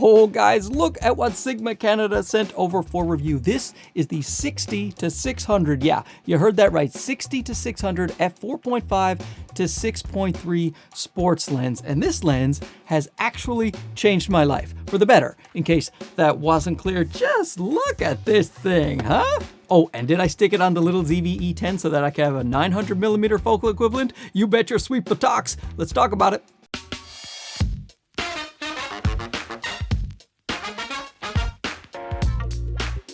Oh guys, look at what Sigma Canada sent over for review. This is the 60-600, yeah, you heard that right, 60-600 f4.5 to 6.3 sports lens. And this lens has actually changed my life for the better. In case that wasn't clear, just look at this thing, huh? Oh, and did I stick it on the little ZV-E10 so that I can have a 900mm focal equivalent? You bet your sweet buttocks. Let's talk about it.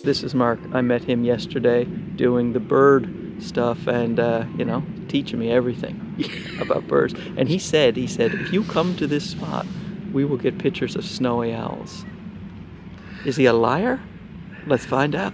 This is Mark. I met him yesterday doing the bird stuff and, teaching me everything about birds. And he said, if you come to this spot, we will get pictures of snowy owls. Is he a liar? Let's find out.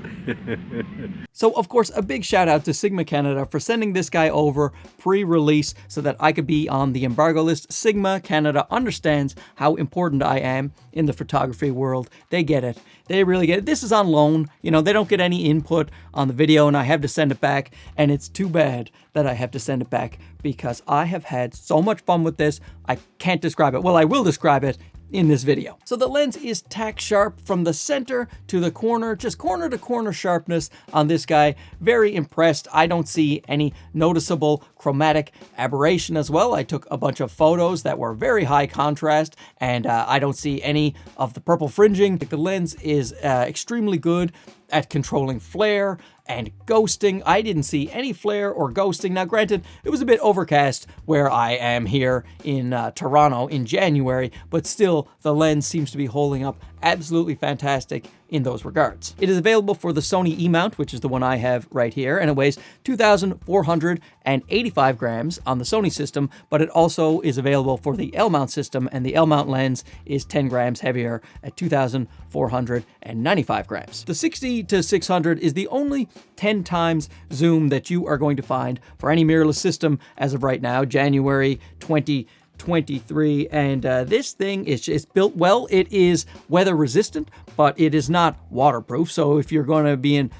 So, of course, a big shout out to Sigma Canada for sending this guy over pre-release so that I could be on the embargo list. Sigma Canada understands how important I am in the photography world. They get it. They really get it. This is on loan. They don't get any input on the video and I have to send it back. And it's too bad that I have to send it back because I have had so much fun with this. I can't describe it. Well, I will describe it in this video. So the lens is tack sharp from the center to the corner, just corner to corner sharpness on this guy. Very impressed. I don't see any noticeable chromatic aberration as well. I took a bunch of photos that were very high contrast and I don't see any of the purple fringing. The lens is extremely good at controlling flare and ghosting. I didn't see any flare or ghosting. Now, granted, it was a bit overcast where I am here in Toronto in January, but still the lens seems to be holding up absolutely fantastic in those regards. It is available for the Sony E-mount, which is the one I have right here, and it weighs 2,485 grams on the Sony system, but it also is available for the L-mount system, and the L-mount lens is 10 grams heavier at 2,495 grams. The 60-600 is the only 10 times zoom that you are going to find for any mirrorless system as of right now, January 2023, and this thing is built well. It is weather resistant, but it is not waterproof. So if you're going to be in,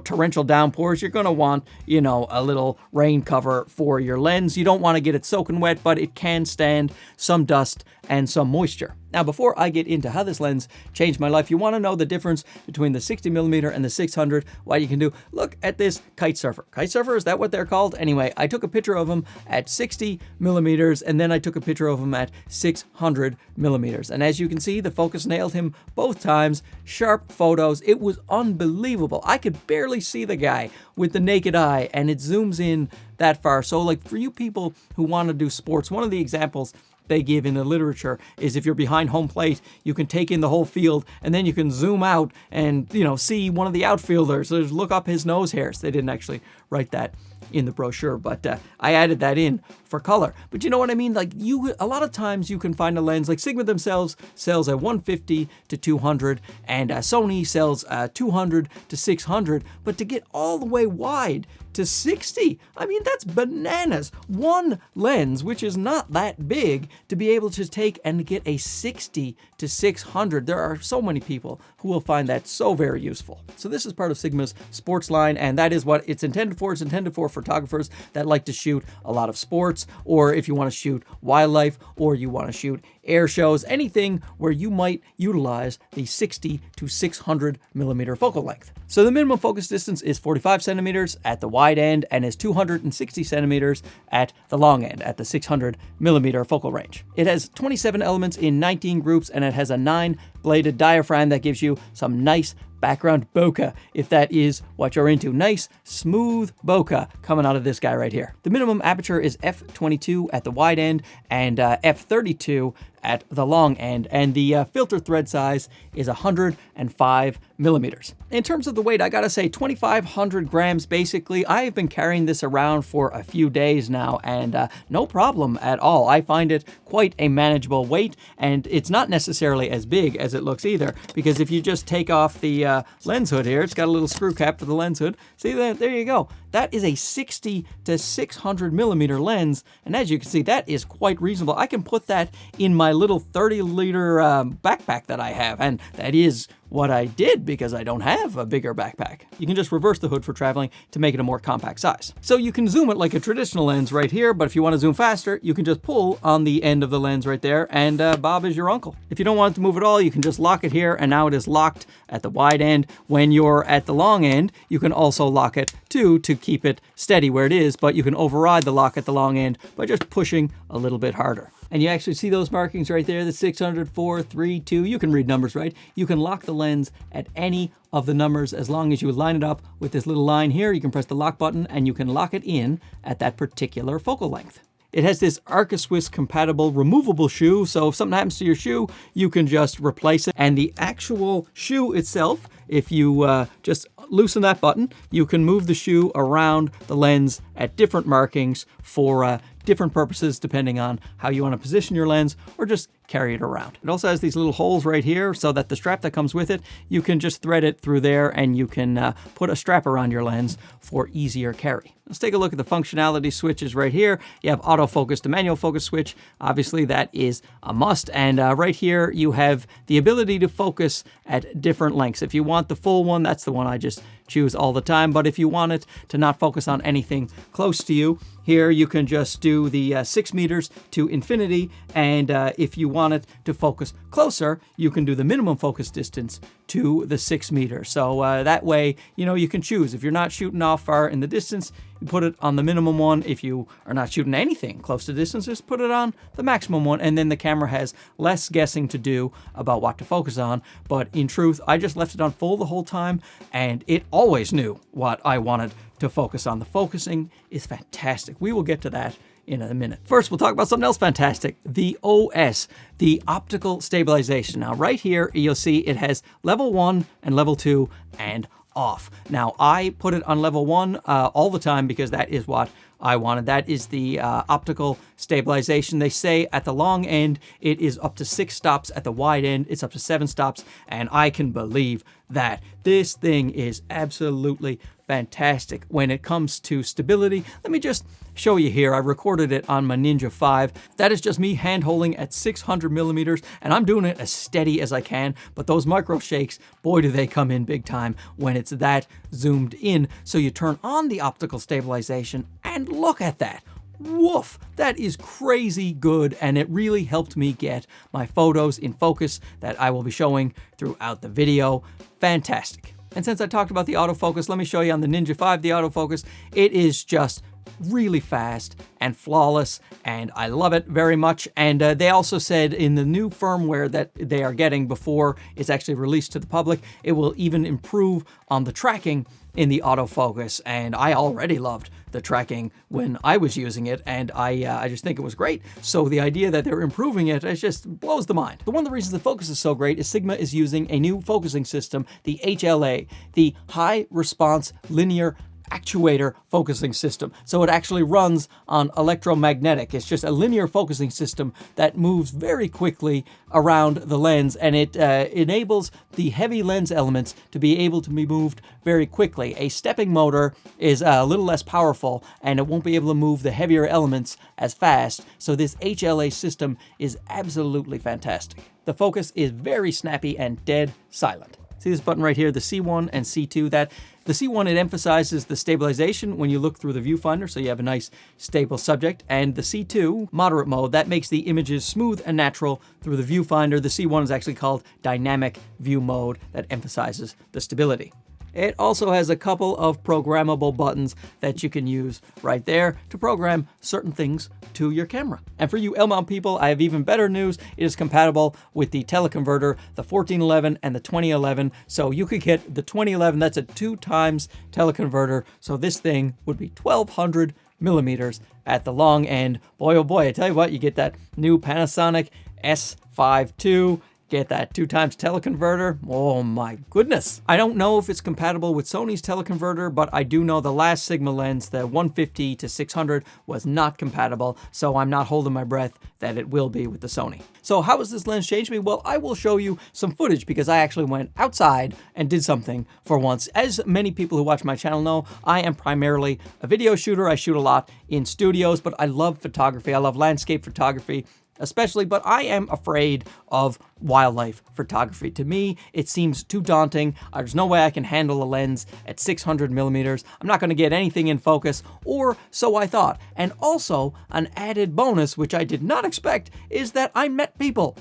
torrential downpours, you're going to want, a little rain cover for your lens. You don't want to get it soaking wet, but it can stand some dust and some moisture. Now, before I get into how this lens changed my life, you want to know the difference between the 60mm and the 600, what you can do. Look at this kite surfer. Kite surfer, is that what they're called? Anyway, I took a picture of him at 60mm and then I took a picture of him at 600mm. And as you can see, the focus nailed him both times. Sharp photos. It was unbelievable. I could barely see the guy with the naked eye and it zooms in that far. So like for you people who want to do sports, one of the examples they give in the literature is if you're behind home plate, you can take in the whole field and then you can zoom out and, see one of the outfielders. So look up his nose hairs. They didn't actually write that in the brochure, but I added that in for color. But you know what I mean? Like a lot of times you can find a lens like Sigma themselves sells a 150 to 200 and Sony sells 200 to 600, but to get all the way wide to 60, I mean, that's bananas. One lens, which is not that big, to be able to take and get a 60 to 600. There are so many people who will find that so very useful. So this is part of Sigma's sports line, and that is what it's intended for. It's intended for photographers that like to shoot a lot of sports, or if you want to shoot wildlife, or you want to shoot air shows, anything where you might utilize the 60 to 600mm focal length. So the minimum focus distance is 45 centimeters at the wide end and is 260 centimeters at the long end at the 600mm focal range. It has 27 elements in 19 groups and it has a 9-bladed diaphragm that gives you some nice background bokeh, if that is what you're into. Nice, smooth bokeh coming out of this guy right here. The minimum aperture is f22 at the wide end and f32 at the long end, and the filter thread size is 105 millimeters. In terms of the weight, I gotta say 2,500 grams basically. I have been carrying this around for a few days now and no problem at all. I find it quite a manageable weight, and it's not necessarily as big as it looks either, because if you just take off the lens hood here, it's got a little screw cap for the lens hood. See that? There you go. That is a 60 to 600 millimeter lens, and as you can see, that is quite reasonable. I can put that in my little 30-liter backpack that I have, and that is what I did because I don't have a bigger backpack. You can just reverse the hood for traveling to make it a more compact size. So you can zoom it like a traditional lens right here, but if you want to zoom faster, you can just pull on the end of the lens right there, and Bob is your uncle. If you don't want it to move at all, you can just lock it here, and now it is locked at the wide end. When you're at the long end, you can also lock it too to keep it steady where it is, but you can override the lock at the long end by just pushing a little bit harder. And you actually see those markings right there, the 600, 4, 3, 2. You can read numbers, right? You can lock the lens at any of the numbers as long as you line it up with this little line here. You can press the lock button and you can lock it in at that particular focal length. It has this Arca-Swiss compatible removable shoe, so if something happens to your shoe, you can just replace it. And the actual shoe itself, if you just loosen that button, you can move the shoe around the lens at different markings for different purposes depending on how you want to position your lens or just carry it around. It also has these little holes right here so that the strap that comes with it, you can just thread it through there and you can put a strap around your lens for easier carry. Let's take a look at the functionality switches right here. You have autofocus to manual focus switch. Obviously that is a must. And right here you have the ability to focus at different lengths. If you want the full one, that's the one I just choose all the time. But if you want it to not focus on anything close to you, here you can just do the 6 meters to infinity. And if you want it to focus closer, you can do the minimum focus distance to the 6 meters. So that way, you can choose. If you're not shooting off far in the distance, you put it on the minimum one. If you are not shooting anything close to distance, just put it on the maximum one. And then the camera has less guessing to do about what to focus on. But in truth, I just left it on full the whole time and it always knew what I wanted to focus on. The focusing is fantastic. We will get to that in a minute. First, we'll talk about something else fantastic, the OS, the optical stabilization. Now, right here, you'll see it has level 1 and level 2 and off. Now, I put it on level 1 all the time because that is what I wanted. That is the optical stabilization. They say at the long end, it is up to 6 stops. At the wide end, it's up to 7 stops. And I can believe that. This thing is absolutely fantastic when it comes to stability. Let me just show you here. I recorded it on my Ninja 5. That is just me hand holding at 600 millimeters, and I'm doing it as steady as I can. But those micro shakes, boy, do they come in big time when it's that zoomed in. So you turn on the optical stabilization, and look at that. Woof, that is crazy good, and it really helped me get my photos in focus that I will be showing throughout the video. Fantastic. And since I talked about the autofocus, let me show you on the Ninja 5 the autofocus. It is just really fast and flawless, and I love it very much. And they also said in the new firmware that they are getting before it's actually released to the public, it will even improve on the tracking in the autofocus. And I already loved the tracking when I was using it, and I just think it was great. So the idea that they're improving it just blows the mind. But one of the reasons the focus is so great is Sigma is using a new focusing system, the HLA, the High Response Linear Actuator focusing system. So it actually runs on electromagnetic. It's just a linear focusing system that moves very quickly around the lens, and it enables the heavy lens elements to be able to be moved very quickly. A stepping motor is a little less powerful, and it won't be able to move the heavier elements as fast. So this HLA system is absolutely fantastic. The focus is very snappy and dead silent. See this button right here, the C1 and C2, the C1, it emphasizes the stabilization when you look through the viewfinder, so you have a nice stable subject. And the C2, moderate mode, that makes the images smooth and natural through the viewfinder. The C1 is actually called dynamic view mode, that emphasizes the stability. It also has a couple of programmable buttons that you can use right there to program certain things to your camera. And for you L-mount people, I have even better news. It is compatible with the teleconverter, the 1411 and the 2011. So you could get the 2011, that's a 2x teleconverter. So this thing would be 1200 millimeters at the long end. Boy, oh boy, I tell you what, you get that new Panasonic S5 II. Get that 2x teleconverter. Oh my goodness. I don't know if it's compatible with Sony's teleconverter, but I do know the last Sigma lens, the 150-600, was not compatible, so I'm not holding my breath that it will be with the Sony. So how has this lens changed me? Well, I will show you some footage because I actually went outside and did something for once. As many people who watch my channel know, I am primarily a video shooter. I shoot a lot in studios, but I love photography. I love landscape photography. especially, but I am afraid of wildlife photography. To me, it seems too daunting. There's no way I can handle a lens at 600 millimeters. I'm not going to get anything in focus, or so I thought. And also, an added bonus, which I did not expect, is that I met people.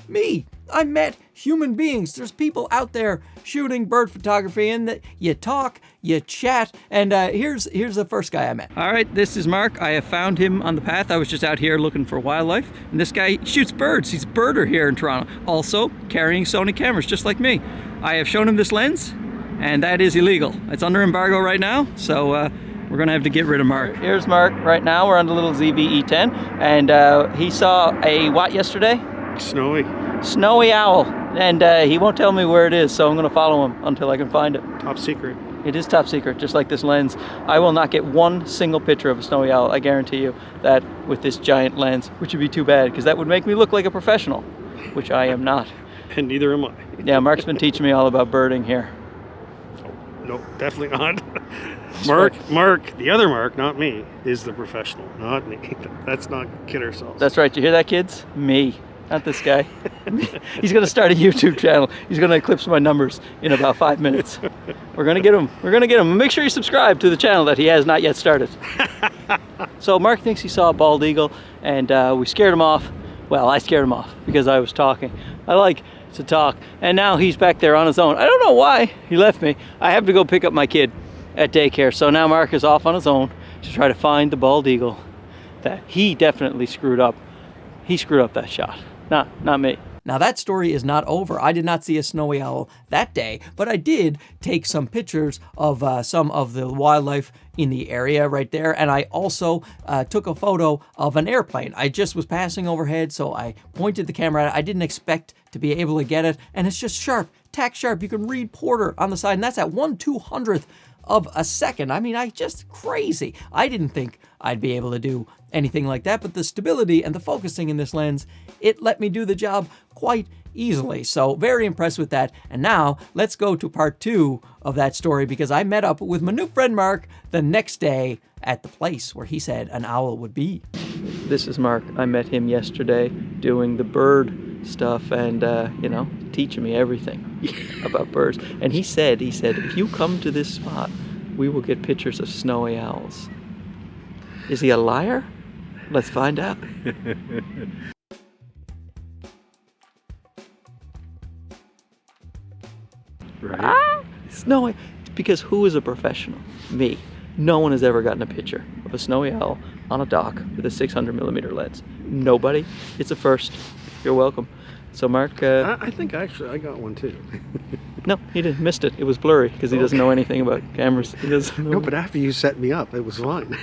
I met human beings. There's people out there shooting bird photography, and you talk, you chat, and here's the first guy I met. All right, this is Mark. I have found him on the path. I was just out here looking for wildlife, and this guy shoots birds. He's a birder here in Toronto, also carrying Sony cameras, just like me. I have shown him this lens, and that is illegal. It's under embargo right now, so we're gonna have to get rid of Mark. Here's Mark right now. We're on the little ZV-E10, and he saw a what yesterday? Snowy owl, and he won't tell me where it is, so I'm going to follow him until I can find it. Top secret. It is top secret, just like this lens. I will not get one single picture of a snowy owl, I guarantee you that, with this giant lens, which would be too bad, because that would make me look like a professional, which I am not. And neither am I. Yeah, Mark's been teaching me all about birding here. Oh, no, definitely not. Mark, the other Mark, not me, is the professional, not me. Let's not kid ourselves. That's right, you hear that, kids? Me. Not this guy. He's going to start a YouTube channel. He's going to eclipse my numbers in about 5 minutes. We're going to get him. We're going to get him. Make sure you subscribe to the channel that he has not yet started. So Mark thinks he saw a bald eagle, and we scared him off. Well, I scared him off because I was talking. I like to talk. And now he's back there on his own. I don't know why he left me. I have to go pick up my kid at daycare. So now Mark is off on his own to try to find the bald eagle that he definitely screwed up. He screwed up that shot. Not me. Now that story is not over. I did not see a snowy owl that day, but I did take some pictures of some of the wildlife in the area right there, and I also took a photo of an airplane. I just was passing overhead, so I pointed the camera at it. I didn't expect to be able to get it, and it's just sharp, tack sharp. You can read Porter on the side, and that's at 1/200th of a second. I mean, just crazy. I didn't think I'd be able to do anything like that, but the stability and the focusing in this lens, it let me do the job quite easily. So very impressed with that. And now let's go to part 2 of that story, because I met up with my new friend Mark the next day at the place where he said an owl would be. This is Mark. I met him yesterday doing the bird stuff and, teaching me everything about birds. And he said, if you come to this spot, we will get pictures of snowy owls. Is he a liar? Let's find out. Right? Snowy. Because who is a professional? Me. No one has ever gotten a picture of a snowy owl on a dock with a 600mm lens. Nobody. It's a first. You're welcome. So Mark... I think actually I got one too. No, he didn't. Missed it. It was blurry because he doesn't know anything about cameras. He doesn't know. No, but after you set me up, it was fine.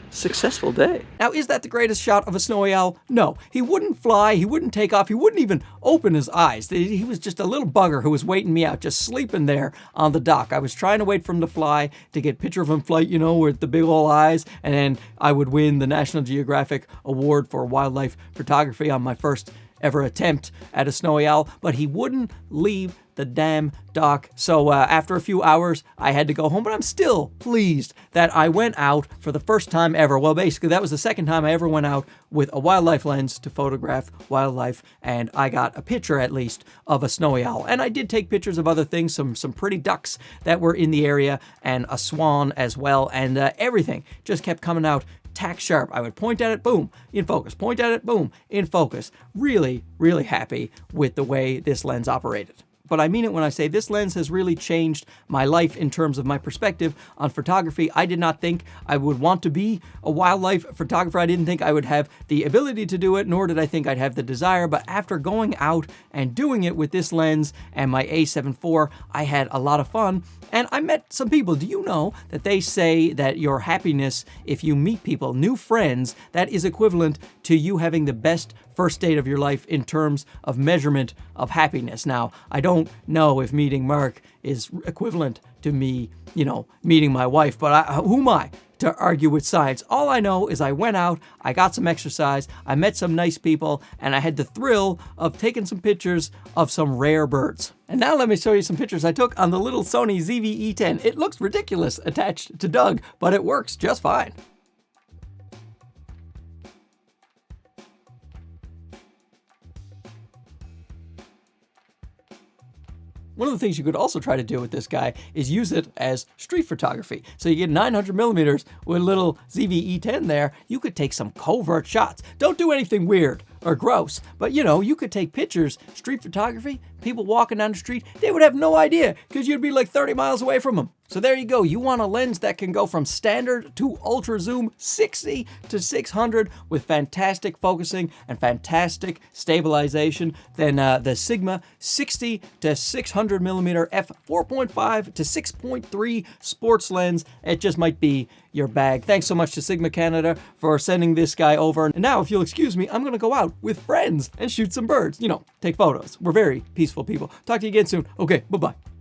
Successful day. Now, is that the greatest shot of a snowy owl? No. He wouldn't fly. He wouldn't take off. He wouldn't even open his eyes. He was just a little bugger who was waiting me out, just sleeping there on the dock. I was trying to wait for him to fly to get a picture of him flight, with the big old eyes, and then I would win the National Geographic Award for wildlife photography on my first ever attempt at a snowy owl, but he wouldn't leave the damn dock. So after a few hours, I had to go home, but I'm still pleased that I went out for the first time ever. Well, basically, that was the second time I ever went out with a wildlife lens to photograph wildlife, and I got a picture, at least, of a snowy owl. And I did take pictures of other things, some pretty ducks that were in the area, and a swan as well, and everything just kept coming out tack sharp. I would point at it, boom, in focus. Point at it, boom, in focus. Really, really happy with the way this lens operated. But I mean it when I say this lens has really changed my life in terms of my perspective on photography. I did not think I would want to be a wildlife photographer. I didn't think I would have the ability to do it, nor did I think I'd have the desire. But after going out and doing it with this lens and my A7 IV, I had a lot of fun. And I met some people. Do you know that they say that your happiness, if you meet people, new friends, that is equivalent to you having the best first date of your life in terms of measurement of happiness? Now, I don't know if meeting Mark is equivalent to me, meeting my wife, but who am I to argue with science? All I know is I went out, I got some exercise, I met some nice people, and I had the thrill of taking some pictures of some rare birds. And now let me show you some pictures I took on the little Sony ZV-E10. It looks ridiculous attached to Doug, but it works just fine. One of the things you could also try to do with this guy is use it as street photography. So you get 900 millimeters with a little ZV-E10 there. You could take some covert shots. Don't do anything weird or gross, but you could take pictures, street photography, people walking down the street, they would have no idea because you'd be like 30 miles away from them. So there you go. You want a lens that can go from standard to ultra zoom 60 to 600 with fantastic focusing and fantastic stabilization. Then the Sigma 60 to 600 millimeter f4.5 to 6.3 sports lens. It just might be your bag. Thanks so much to Sigma Canada for sending this guy over. And now, if you'll excuse me, I'm going to go out with friends and shoot some birds. Take photos. We're very peaceful people. Talk to you again soon. Okay, bye-bye.